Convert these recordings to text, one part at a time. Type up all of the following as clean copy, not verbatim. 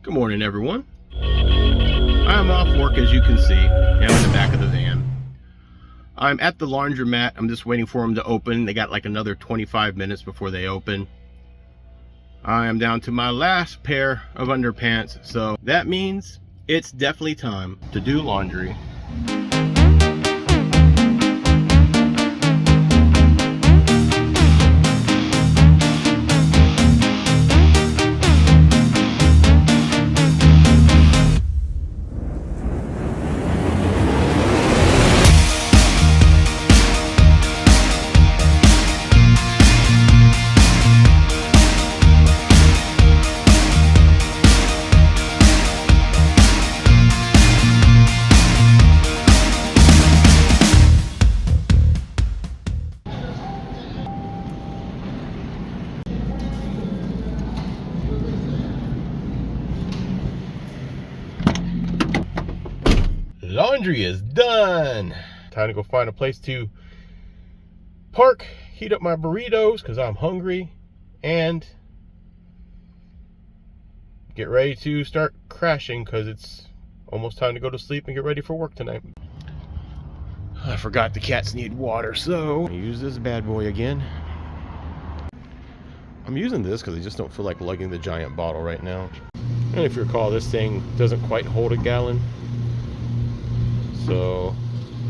Good morning, everyone. I'm off work, as you can see. I'm in the back of the van. I'm at the laundromat. I'm just waiting for them to open. They got like another 25 minutes before they open. I am down to my last pair of underpants, so that means it's definitely time to do laundry. Laundry is done. Time to go find a place to park, heat up my burritos because I'm hungry, and get ready to start crashing because it's almost time to go to sleep and get ready for work tonight. I forgot the cats need water, so I use this bad boy again. I'm using this because I just don't feel like lugging the giant bottle right now. And if you recall, this thing doesn't quite hold a gallon. So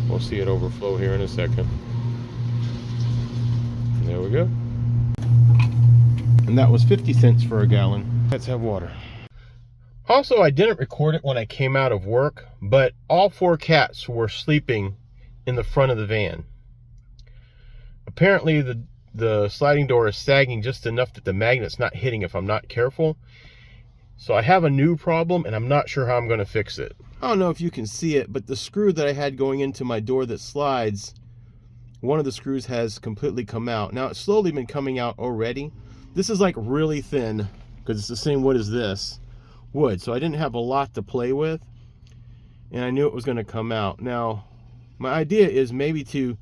we'll see it overflow here in a second. There we go. And that was 50 cents for a gallon. Let's have water. Also, I didn't record it when I came out of work, but all 4 cats were sleeping in the front of the van. Apparently the sliding door is sagging just enough that the magnet's not hitting if I'm not careful. So I have a new problem and I'm not sure how I'm going to fix it. I don't know if you can see it, but the screw that I had going into my door that slides, one of the screws has completely come out. Now, it's slowly been coming out already. This is like really thin because it's the same wood as this wood. So I didn't have a lot to play with and I knew it was going to come out. Now, my idea is maybe to,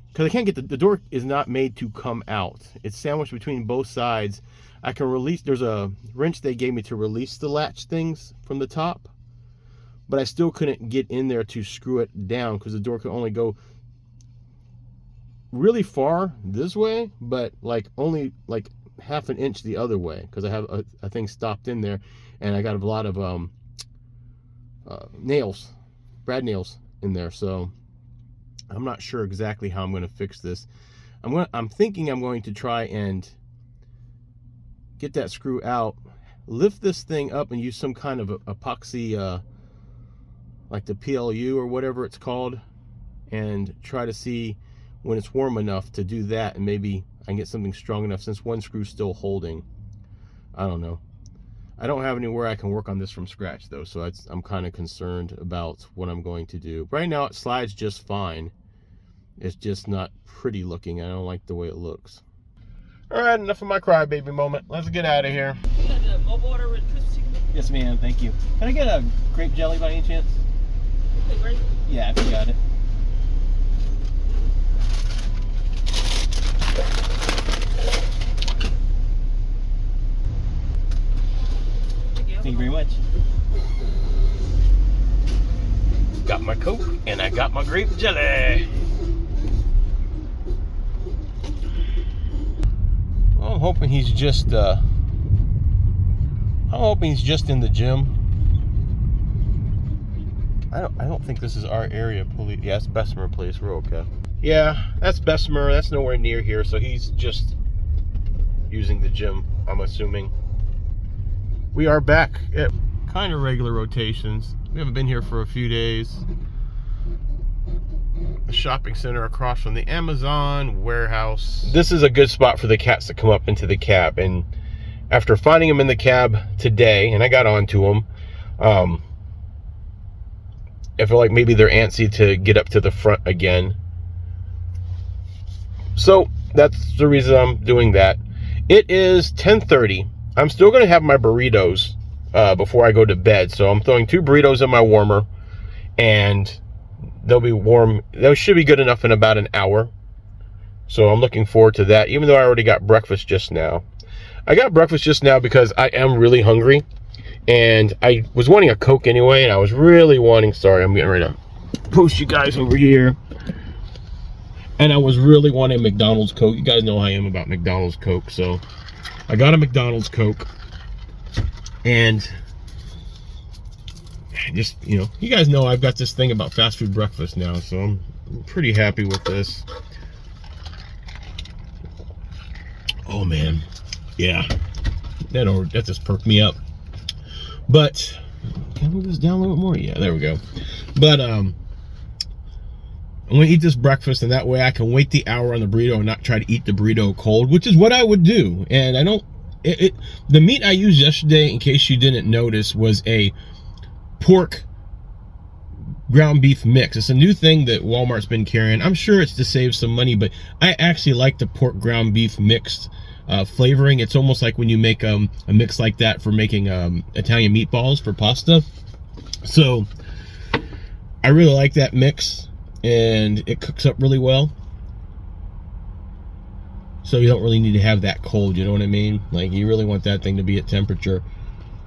because I can't get the door is not made to come out. It's sandwiched between both sides. I can release, there's a wrench they gave me to release the latch things from the top. But I still couldn't get in there to screw it down because the door could only go really far this way, but like only like half an inch the other way because I have a thing stopped in there and I got a lot of nails, brad nails in there. So I'm not sure exactly how I'm going to fix this. I'm thinking I'm going to try and get that screw out, lift this thing up and use some kind of epoxy like the PLU or whatever it's called, and try to see when it's warm enough to do that, and maybe I can get something strong enough since one screw's still holding. I don't know. I don't have anywhere I can work on this from scratch though, so I'm kind of concerned about what I'm going to do. Right now it slides just fine. It's just not pretty looking. I don't like the way it looks. All right, enough of my crybaby moment. Let's get out of here. You got more water with twisted chicken? Yes, ma'am. Thank you. Can I get a grape jelly by any chance? Okay, great. Yeah, if you got it. Thank you very much. Got my Coke and I got my grape jelly. Well, I'm hoping he's just in the gym. I don't think this is our area. Police. Yeah, it's Bessemer Place. We're okay. Yeah, that's Bessemer. That's nowhere near here, so he's just using the gym, I'm assuming. We are back at kind of regular rotations. We haven't been here for a few days. The shopping center across from the Amazon warehouse. This is a good spot for the cats to come up into the cab, and after finding them in the cab today, and I got onto them, I feel like maybe they're antsy to get up to the front again. So that's the reason I'm doing that. It is 10:30. I'm still going to have my burritos before I go to bed. So I'm throwing 2 burritos in my warmer, and they'll be warm. Those should be good enough in about an hour. So I'm looking forward to that, even though I already got breakfast just now. I got breakfast just now because I am really hungry. And I was wanting a Coke anyway, and I was really wanting, sorry, I'm getting ready to post you guys over here. And I was really wanting McDonald's Coke. You guys know how I am about McDonald's Coke. So I got a McDonald's Coke. And just, you know, you guys know I've got this thing about fast food breakfast now. So I'm pretty happy with this. Oh, man. Yeah. That just perked me up. But, can I move this down a little bit more? Yeah, there we go. But, I'm gonna eat this breakfast, and that way I can wait the hour on the burrito and not try to eat the burrito cold, which is what I would do. And I don't, the meat I used yesterday, in case you didn't notice, was a pork ground beef mix. It's a new thing that Walmart's been carrying. I'm sure it's to save some money, but I actually like the pork ground beef mixed flavoring. It's almost like when you make a mix like that for making Italian meatballs for pasta. So I really like that mix, and it cooks up really well. So you don't really need to have that cold, you know what I mean? Like, you really want that thing to be at temperature.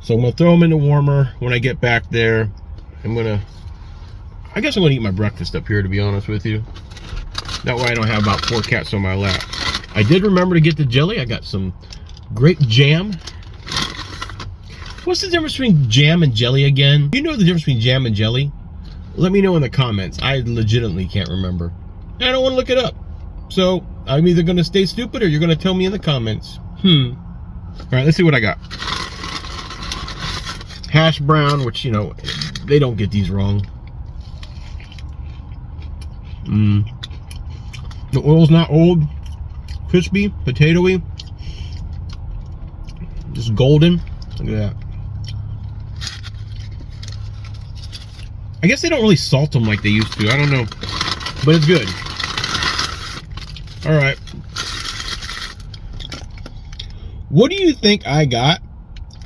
So I'm gonna throw them in the warmer when I get back there. I guess I'm gonna eat my breakfast up here, to be honest with you. That way I don't have about 4 cats on my lap. I did remember to get the jelly. I got some grape jam. What's the difference between jam and jelly again? You know the difference between jam and jelly? Let me know in the comments. I legitimately can't remember. I don't want to look it up. So I'm either going to stay stupid, or you're going to tell me in the comments. All right, let's see what I got. Hash brown, which, you know, they don't get these wrong. The oil's not old. Crispy, potatoey. Just golden. Look at that. I guess they don't really salt them like they used to. I don't know. But it's good. Alright. What do you think I got?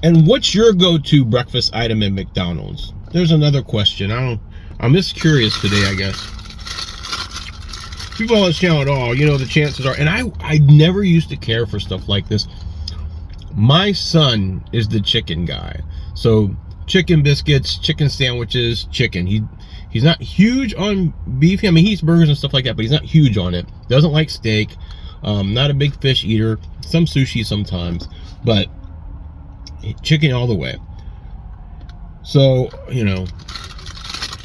And what's your go-to breakfast item at McDonald's? There's another question. I'm just curious today, I guess. If you follow this channel at all, you know the chances are, and I never used to care for stuff like this. My son is the chicken guy. So chicken biscuits, chicken sandwiches, chicken. He's not huge on beef. I mean, he eats burgers and stuff like that, but he's not huge on it. Doesn't like steak. Not a big fish eater. Some sushi sometimes, but chicken all the way. So, you know,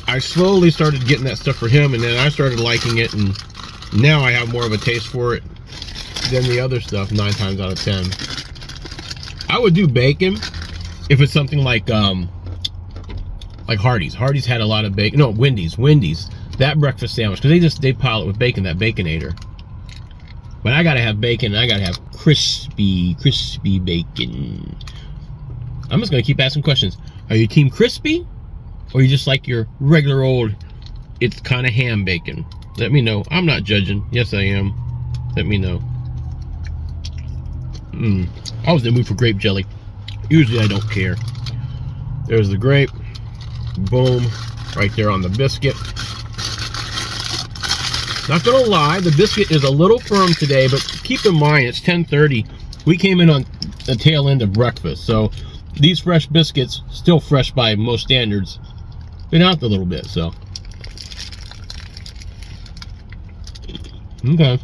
I slowly started getting that stuff for him, and then I started liking it, and now I have more of a taste for it than the other stuff 9 times out of 10. I would do bacon if it's something like Hardee's. Hardee's had a lot of bacon. No, Wendy's. That breakfast sandwich, because they pile it with bacon, that Baconator. But I gotta have bacon, and I gotta have crispy bacon. I'm just gonna keep asking questions. Are you team crispy, or you just like your regular old, it's kind of ham bacon? Let me know. I'm not judging. Yes, I am. Let me know. I was in the mood for grape jelly. Usually I don't care. There's the grape. Boom. Right there on the biscuit. Not gonna lie, the biscuit is a little firm today, but keep in mind it's 10:30. We came in on the tail end of breakfast, so these fresh biscuits, still fresh by most standards, been out a little bit, so. Okay.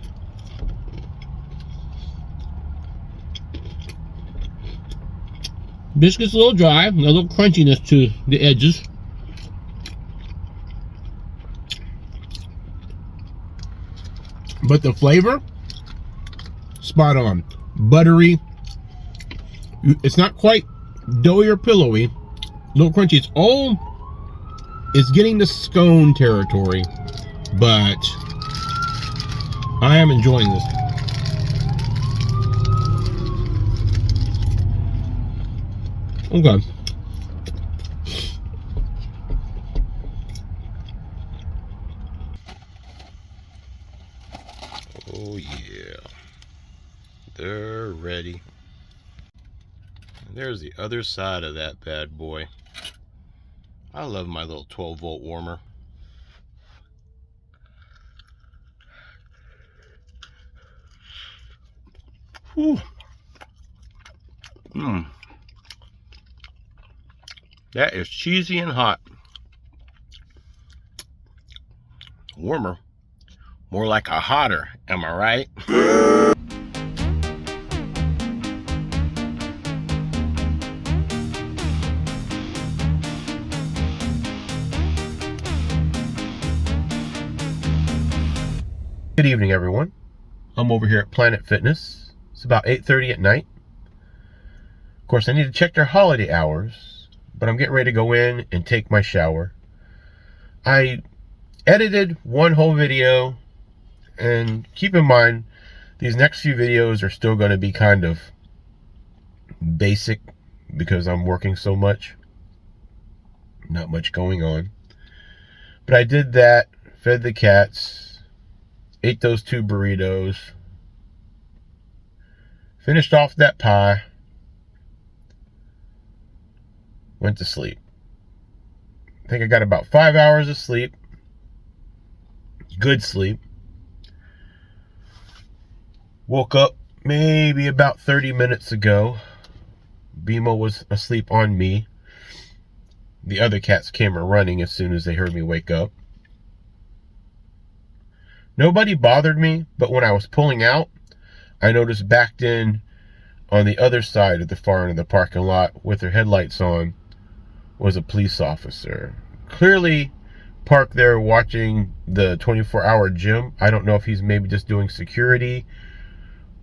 Biscuit's a little dry, a little crunchiness to the edges. But the flavor, spot on. Buttery. It's not quite doughy or pillowy. A little crunchy. It's getting to scone territory. But I am enjoying this. Okay. Oh yeah. They're ready. And there's the other side of that bad boy. I love my little 12-volt warmer. Whew. That is cheesy and hot. Warmer. More like a hotter, am I right? Good evening, everyone. I'm over here at Planet Fitness. It's about 8:30 at night. Of course, I need to check their holiday hours, but I'm getting ready to go in and take my shower. I edited one whole video, and keep in mind, these next few videos are still going to be kind of basic because I'm working so much. Not much going on. But I did that, fed the cats, ate those 2 burritos, finished off that pie, went to sleep. I think I got about 5 hours of sleep. Good sleep. Woke up maybe about 30 minutes ago. Bimo was asleep on me. The other cats came running as soon as they heard me wake up. Nobody bothered me, but when I was pulling out, I noticed backed in on the other side of the far end of the parking lot with their headlights on was a police officer. Clearly parked there watching the 24-hour gym. I don't know if he's maybe just doing security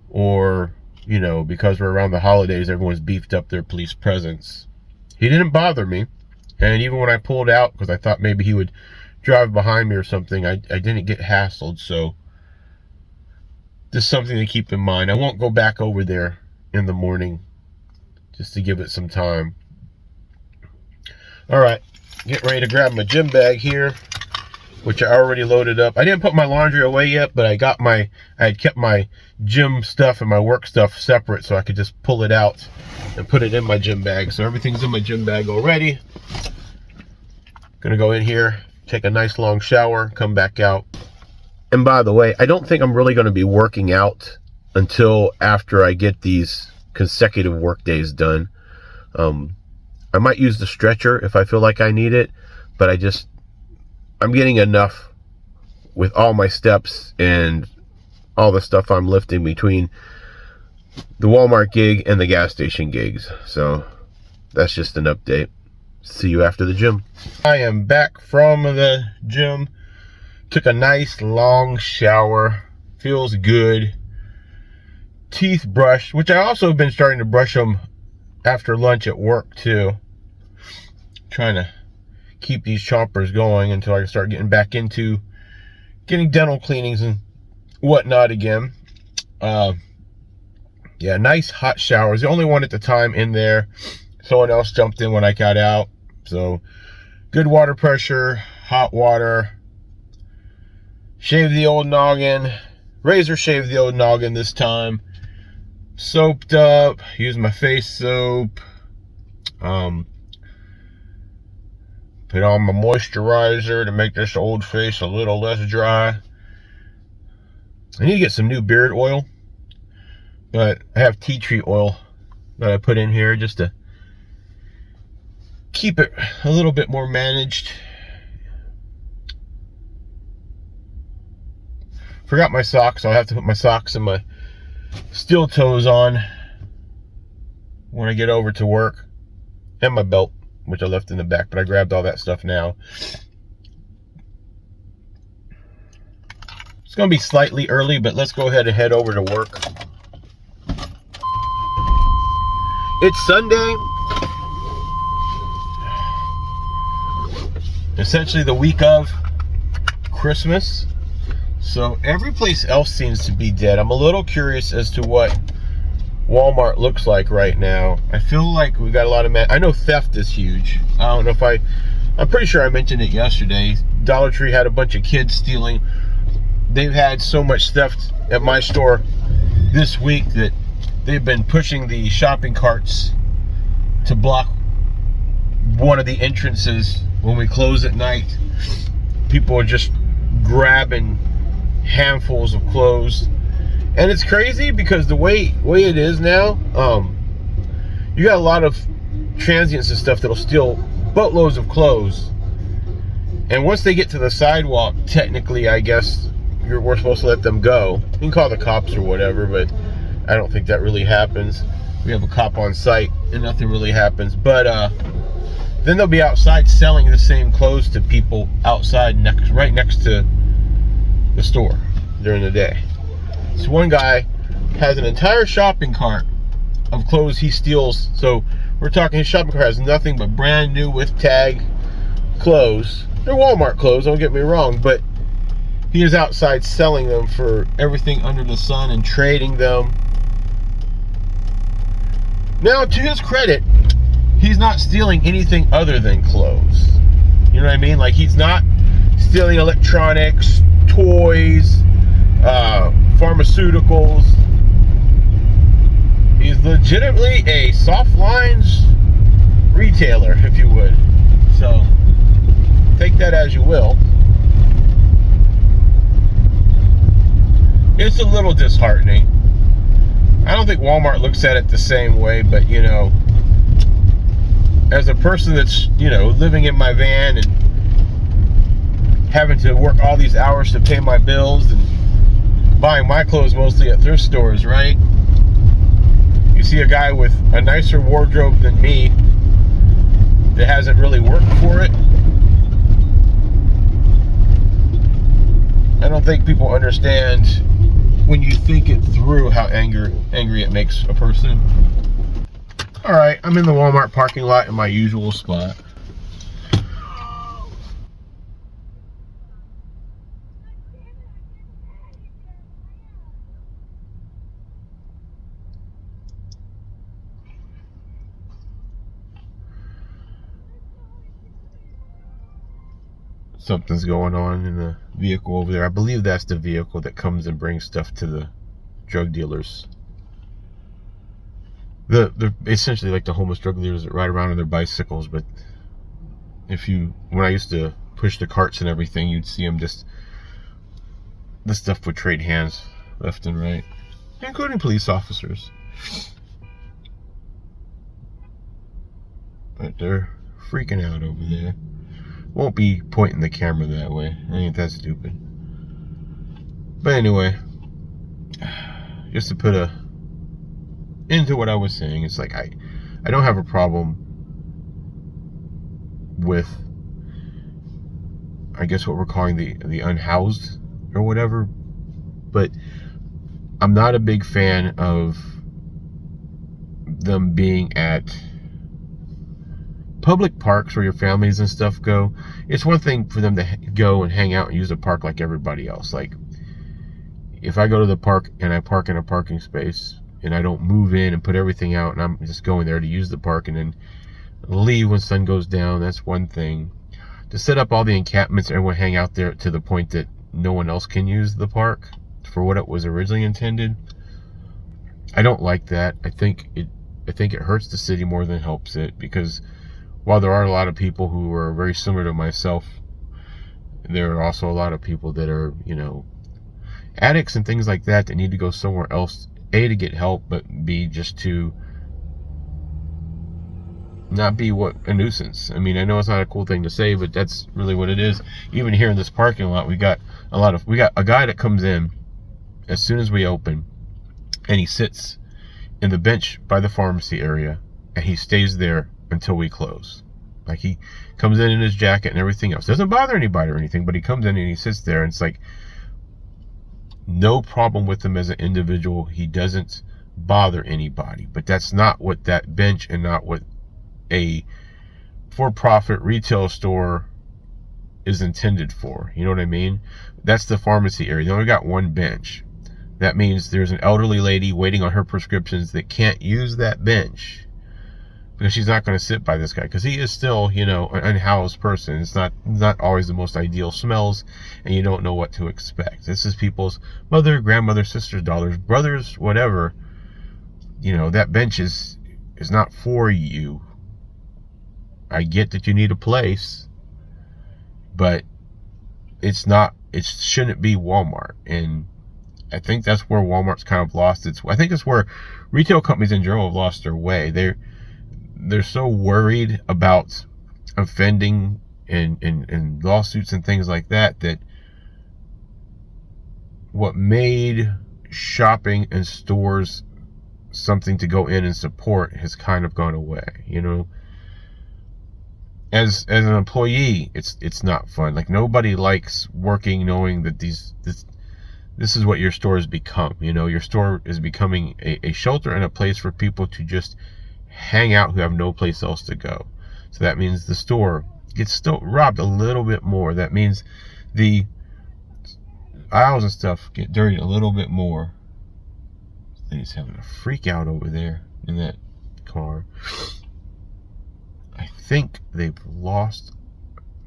or, you know, because we're around the holidays, everyone's beefed up their police presence. He didn't bother me. And even when I pulled out, because I thought maybe he would drive behind me or something, I didn't get hassled. So just something to keep in mind. I won't go back over there in the morning just to give it some time. All right, getting ready to grab my gym bag here, which I already loaded up. I didn't put my laundry away yet, but I had kept my gym stuff and my work stuff separate so I could just pull it out and put it in my gym bag. So everything's in my gym bag already. Gonna go in here, take a nice long shower, come back out. And by the way, I don't think I'm really going to be working out until after I get these consecutive work days done. I might use the stretcher if I feel like I need it, but I'm getting enough with all my steps and all the stuff I'm lifting between the Walmart gig and the gas station gigs. So that's just an update. See you after the gym. I am back from the gym. Took a nice long shower. Feels good. Teeth brushed, which I also have been starting to brush them after lunch at work too. Trying to keep these chompers going until I can start getting back into getting dental cleanings and whatnot again. Yeah, nice hot showers. The only one at the time in there. Someone else jumped in when I got out. So good water pressure, hot water. Shaved the old noggin. Razor shaved the old noggin this time. Soaped up. Used my face soap. Put on my moisturizer to make this old face a little less dry. I need to get some new beard oil. But I have tea tree oil that I put in here just to keep it a little bit more managed. Forgot my socks, so I'll have to put my socks and my steel toes on when I get over to work. And my belt, which I left in the back, but I grabbed all that stuff now. It's going to be slightly early, but let's go ahead and head over to work. It's Sunday. Essentially the week of Christmas. So every place else seems to be dead. I'm a little curious as to what Walmart looks like right now. I feel like we got a lot of I know theft is huge. I don't know if I'm pretty sure I mentioned it yesterday. Dollar Tree had a bunch of kids stealing. They've had so much theft at my store this week that they've been pushing the shopping carts to block one of the entrances when we close at night. People are just grabbing handfuls of clothes, and it's crazy because the way it is now, you got a lot of transients and stuff that'll steal boatloads of clothes. And once they get to the sidewalk, technically, I guess we're supposed to let them go. You can call the cops or whatever, but I don't think that really happens. We have a cop on site and nothing really happens. But then they'll be outside selling the same clothes to people outside right next to the store during the day. So one guy has an entire shopping cart of clothes he steals. So we're talking his shopping cart has nothing but brand new with tag clothes. They're Walmart clothes, don't get me wrong, but he is outside selling them for everything under the sun and trading them. Now, to his credit, he's not stealing anything other than clothes. You know what I mean? Like, he's not stealing electronics, toys, pharmaceuticals. He's legitimately a soft lines retailer, if you would. So, take that as you will. It's a little disheartening. I don't think Walmart looks at it the same way, but, you know, as a person that's, you know, living in my van and having to work all these hours to pay my bills and buying my clothes mostly at thrift stores, right? You see a guy with a nicer wardrobe than me that hasn't really worked for it. I don't think people understand when you think it through how angry it makes a person. Alright, I'm in the Walmart parking lot in my usual spot. Something's going on in the vehicle over there. I believe that's the vehicle that comes and brings stuff to the drug dealers. They're essentially like the homeless drug dealers that ride around on their bicycles, but when I used to push the carts and everything, you'd see them just, the stuff would trade hands left and right, including police officers. But they're freaking out over there. Won't be pointing the camera that way. I ain't that stupid. But anyway, just to put into what I was saying, it's like I don't have a problem with, I guess, what we're calling the unhoused or whatever, but I'm not a big fan of them being at public parks where your families and stuff go. It's one thing for them to go and hang out and use the park like everybody else. Like, if I go to the park and I park in a parking space and I don't move in and put everything out and I'm just going there to use the park and then leave when sun goes down, that's one thing. To set up all the encampments and everyone hang out there to the point that no one else can use the park for what it was originally intended, I don't like that. I think it hurts the city more than it helps it, because while there are a lot of people who are very similar to myself, there are also a lot of people that are, you know, addicts and things like that need to go somewhere else, A, to get help, but B, just to not be a nuisance. I mean, I know it's not a cool thing to say, but that's really what it is. Even here in this parking lot, we got a guy that comes in as soon as we open, and he sits in the bench by the pharmacy area, and he stays there until we close. Like, he comes in his jacket and everything else. Doesn't bother anybody or anything, but he comes in and he sits there, and it's like, no problem with him as an individual. He doesn't bother anybody. But that's not what that bench and not what a for-profit retail store is intended for. You know what I mean? That's the pharmacy area. They only got one bench. That means there's an elderly lady waiting on her prescriptions that can't use that bench, because she's not going to sit by this guy, because he is still, you know, an unhoused person. It's not always the most ideal smells, and you don't know what to expect. This is people's mother, grandmother, sisters, daughters, brothers, whatever. You know, that bench is not for you. I get that you need a place, but it shouldn't be Walmart. And I think that's where Walmart's kind of lost I think it's where retail companies in general have lost their way. They're so worried about offending and lawsuits and things like that, that what made shopping and stores something to go in and support has kind of gone away. You know, as an employee, it's not fun. Like, nobody likes working knowing that this is what your store has become. You know, your store is becoming a shelter and a place for people to just hang out who have no place else to go. So that means the store gets still robbed a little bit more. That means the aisles and stuff get dirtied a little bit more. This lady's having a freak out over there in that car. I think they've lost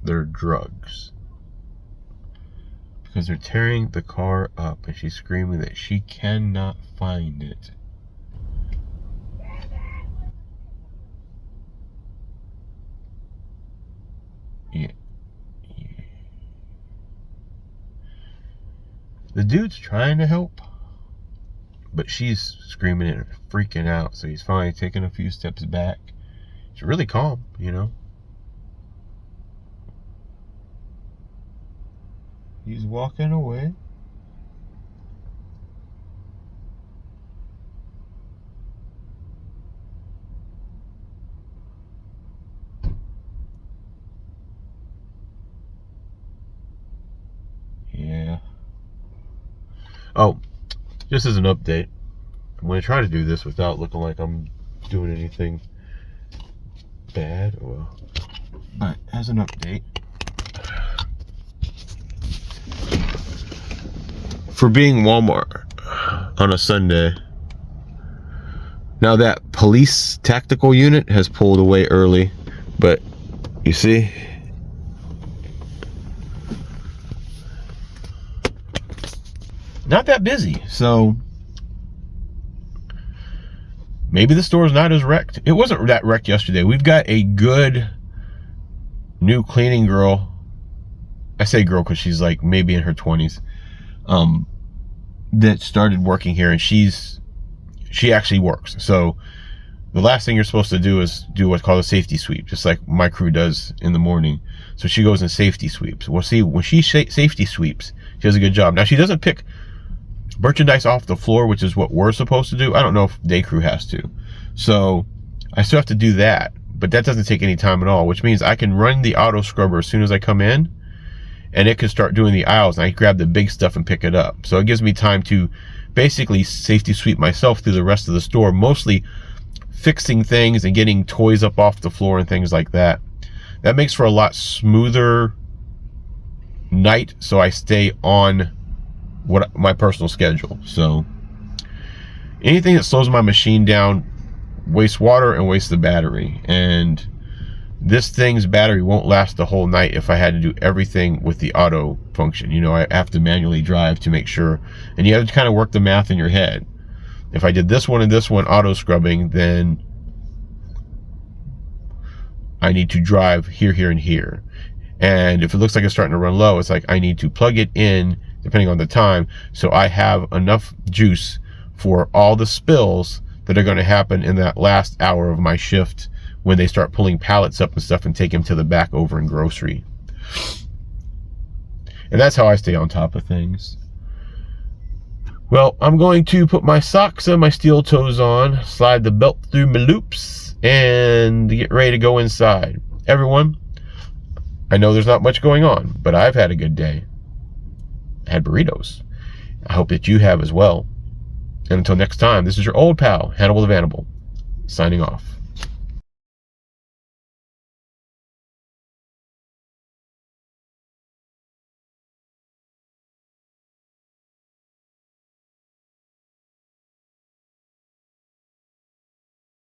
their drugs, because they're tearing the car up and she's screaming that she cannot find it. Yeah. The dude's trying to help, but she's screaming and freaking out, so he's finally taking a few steps back. She's really calm, you know. He's walking away. Yeah. Oh, just as an update, I'm going to try to do this without looking like I'm doing anything bad. Well, but as an update, for being Walmart on a Sunday, now that police tactical unit has pulled away early, but you see, not that busy. So maybe the store's not as wrecked. It wasn't that wrecked yesterday. We've got a good new cleaning girl. I say girl because she's like maybe in her 20s. That started working here, and she actually works. So the last thing you're supposed to do is do what's called a safety sweep, just like my crew does in the morning. So she goes and safety sweeps. Well, see, when she safety sweeps, she does a good job. Now, she doesn't pick merchandise off the floor, which is what we're supposed to do. I don't know if day crew has to. So I still have to do that, but that doesn't take any time at all, which means I can run the auto scrubber as soon as I come in, and it can start doing the aisles, and I grab the big stuff and pick it up. So it gives me time to basically safety sweep myself through the rest of the store, mostly fixing things and getting toys up off the floor and things like that. That makes for a lot smoother night, so I stay on my personal schedule. So anything that slows my machine down wastes water and wastes the battery, and this thing's battery won't last the whole night if I had to do everything with the auto function. You know, I have to manually drive to make sure, and you have to kind of work the math in your head. If I did this one and this one auto scrubbing, then I need to drive here, here, and here. And if it looks like it's starting to run low, it's like I need to plug it in, depending on the time, so I have enough juice for all the spills that are going to happen in that last hour of my shift, when they start pulling pallets up and stuff and take them to the back over in grocery. And that's how I stay on top of things. Well, I'm going to put my socks and my steel toes on, slide the belt through my loops, and get ready to go inside. Everyone, I know there's not much going on, but I've had a good day. I had burritos. I hope that you have as well. And until next time, this is your old pal, Hannibal the Vanable, signing off.